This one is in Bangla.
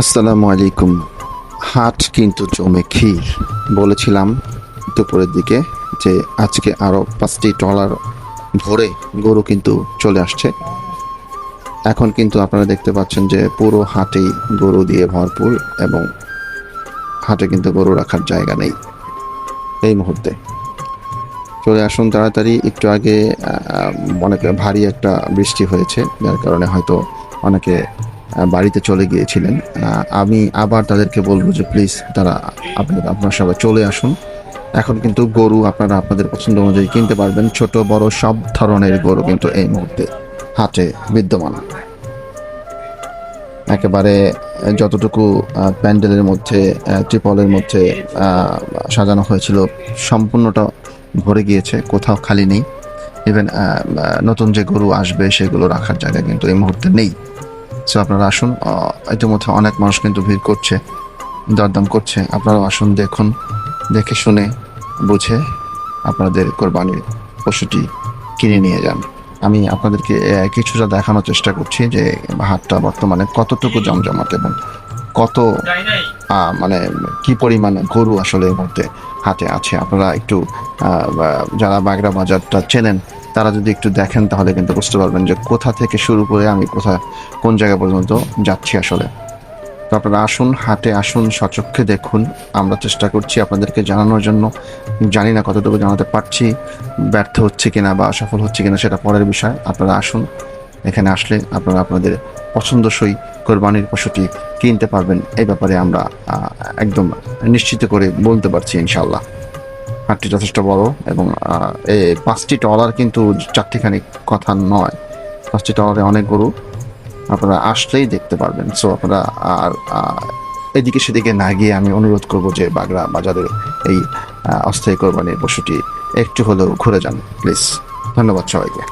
আসসালামু আলাইকুম। হাট কিন্তু জমে ক্ষীর। বলেছিলাম দুপুরের দিকে যে আজকে আরও 5টি ট্রলার ভরে গরু কিন্তু চলে আসছে। এখন কিন্তু আপনারা দেখতে পাচ্ছেন যে পুরো হাটেই গরু দিয়ে ভরপুর এবং হাটে কিন্তু গরু রাখার জায়গা নেই এই মুহূর্তে। চলে আসুন তাড়াতাড়ি। একটু আগে অনেক ভারী একটা বৃষ্টি হয়েছে, যার কারণে হয়তো অনেকে বাড়িতে চলে গিয়েছিলেন। আমি আবার তাদেরকে বলবো যে প্লিজ আপনারা সবাই চলে আসুন। এখন কিন্তু গরু আপনারা আপনাদের পছন্দ অনুযায়ী কিনতে পারবেন। ছোট বড় সব ধরনের গরু কিন্তু এই মুহূর্তে হাটে বিদ্যমান। একেবারে যতটুকু প্যান্ডেলের মধ্যে ত্রিপলের মধ্যে সাজানো হয়েছিল সম্পূর্ণটা ভরে গিয়েছে, কোথাও খালি নেই। ইভেন নতুন যে গরু আসবে সেগুলো রাখার জায়গা কিন্তু এই মুহূর্তে নেই। সো আপনারা আসুন। ইতিমধ্যে অনেক মানুষ কিন্তু ভিড় করছে, দরদাম করছে। আপনারাও আসুন, দেখুন, দেখে শুনে বুঝে আপনাদের কোরবানির পশুটি কিনে নিয়ে যান। আমি আপনাদেরকে কিছুটা দেখানোর চেষ্টা করছি যে হাটটা বর্তমানে কতটুকু জমজমাট এবং কত মানে কি পরিমাণে গরু আসলে এই মুহূর্তে হাটে আছে। আপনারা একটু যারা বাগড়া বাজারটা চেনেন তারা যদি একটু দেখেন তাহলে কিন্তু বুঝতে পারবেন যে কোথা থেকে শুরু করে আমি কোন জায়গা পর্যন্ত যাচ্ছি আসলে। তো আপনারা আসুন, হাটে আসুন, সচক্ষে দেখুন। আমরা চেষ্টা করছি আপনাদেরকে জানানোর জন্য। জানি না কতটুকু জানাতে পারছি, ব্যর্থ হচ্ছে কিনা বা সফল হচ্ছে কিনা সেটা পরের বিষয়। আপনারা আসুন, এখানে আসলে আপনারা আপনাদের পছন্দসই কোরবানির পশুটি কিনতে পারবেন, এই ব্যাপারে আমরা একদম নিশ্চিত করে বলতে পারছি ইনশাল্লাহ। হাটটি যথেষ্ট বড় এবং এই 5টি ট্রলার কিন্তু চারটিখানি কথা নয়। 5টি ট্রলারে অনেক গরু আপনারা আসলেই দেখতে পারবেন। সো আপনারা আর এদিকে সেদিকে না গিয়ে আমি অনুরোধ করব যে বাগড়া বাজারের এই অস্থায়ী কোরবানির পশুটি একটু হলেও ঘুরে যান প্লিজ। ধন্যবাদ সবাইকে।